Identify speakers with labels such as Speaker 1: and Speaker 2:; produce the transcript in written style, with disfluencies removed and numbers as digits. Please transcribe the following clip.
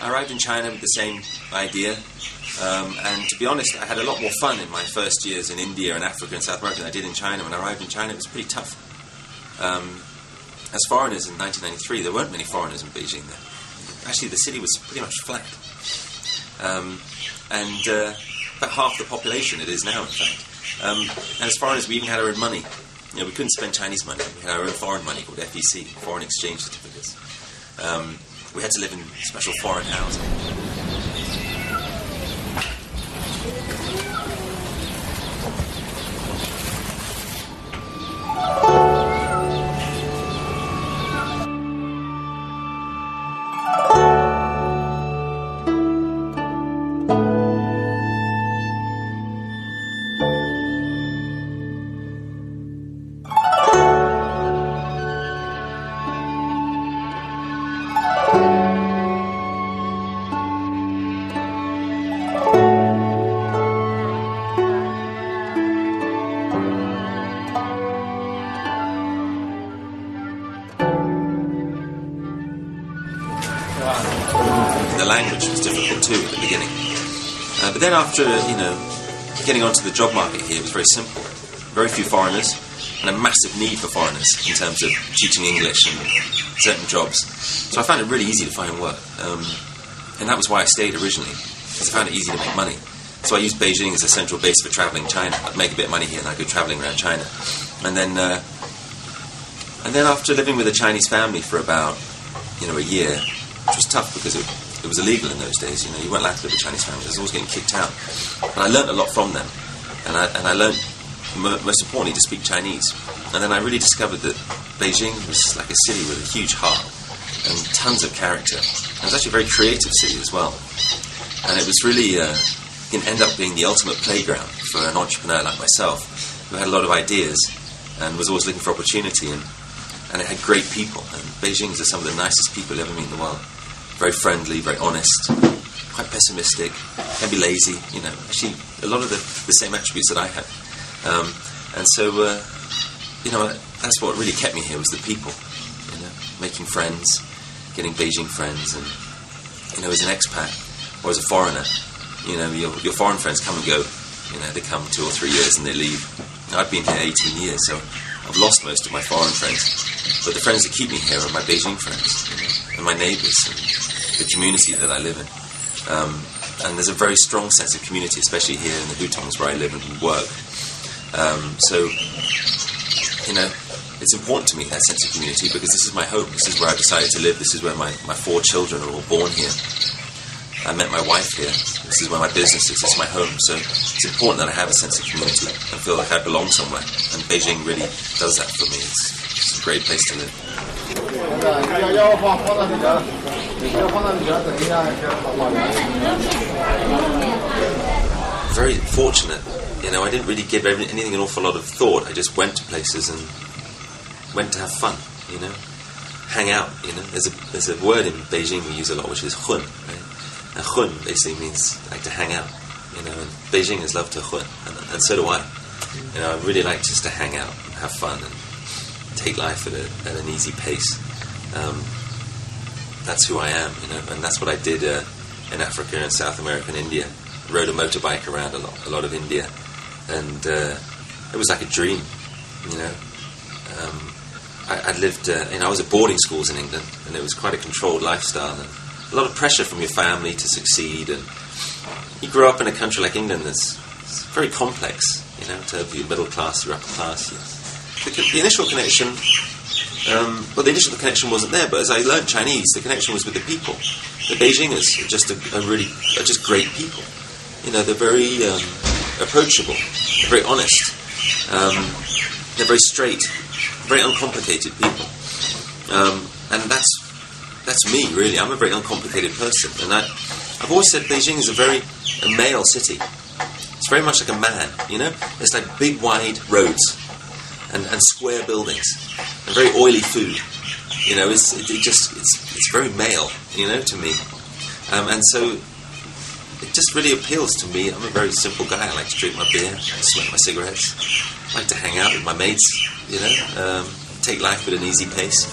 Speaker 1: I arrived in China with the same idea, and to be honest, I had a lot more fun in my first years in India and Africa and South America than I did in China. When I arrived in China, it was pretty tough. As foreigners in 1993, there weren't many foreigners in Beijing then. Actually, the city was pretty much flat. And about half the population it is now, in fact. And as foreigners, we even had our own money. You know, we couldn't spend Chinese money. We had our own foreign money called FEC, foreign exchange certificates. We had to live in special foreign housing. The language was difficult too at the beginning. But then after, getting onto the job market here, it was very simple. Very few foreigners, and a massive need for foreigners in terms of teaching English and certain jobs. So I found it really easy to find work. And that was why I stayed originally, because I found it easy to make money. So I used Beijing as a central base for travelling China. I'd make a bit of money here and I'd go travelling around China. And then after living with a Chinese family for about, a year, which was tough because it was illegal in those days. You weren't allowed to live with a Chinese family. I was always getting kicked out. But I learned a lot from them, and I learned most importantly to speak Chinese. And then I really discovered that Beijing was like a city with a huge heart and tons of character. And it was actually a very creative city as well. And it was really can end up being the ultimate playground for an entrepreneur like myself, who had a lot of ideas and was always looking for opportunity. And it had great people. And Beijing's are some of the nicest people you'll ever meet in the world. Very friendly, very honest, quite pessimistic, can be lazy, actually a lot of the same attributes that I had. And so, that's what really kept me here, was the people, making friends, getting Beijing friends. And, as an expat or as a foreigner, your foreign friends come and go. They come 2 or 3 years and they leave. I've been here 18 years, so I've lost most of my foreign friends. But the friends that keep me here are my Beijing friends, and my neighbours, and the community that I live in. And there's a very strong sense of community, especially here in the Hutongs where I live and work. So, it's important to me, that sense of community, because this is my home. This is where I decided to live. This is where my 4 children are all born here. I met my wife here. This is where my business is. This is my home. So it's important that I have a sense of community and feel like I belong somewhere. And Beijing really does that for me. It's a great place to live. Very fortunate. I didn't really give anything an awful lot of thought. I just went to places and went to have fun, hang out, There's a word in Beijing we use a lot, which is hun, right? And hun basically means like to hang out, and Beijingers love to hun, and so do I. I really like just to hang out and have fun and take life at an easy pace. That's who I am, and that's what I did in Africa and South America and India. Rode a motorbike around a lot of India, and it was like a dream, I lived, I was at boarding schools in England, and it was quite a controlled lifestyle, and a lot of pressure from your family to succeed. And you grow up in a country like England that's very complex, in terms of your middle class, your upper class. The initial connection, the initial connection wasn't there, but as I learned Chinese, the connection was with the people. The Beijingers are just great people. They're very approachable, they're very honest, they're very straight, very uncomplicated people, and that's me, really. I'm a very uncomplicated person, and I've always said Beijing is a male city. It's very much like a man, It's like big, wide roads and square buildings and very oily food. It's very male, to me, and so it just really appeals to me. I'm a very simple guy. I like to drink my beer, smoke my cigarettes, I like to hang out with my mates, take life at an easy pace.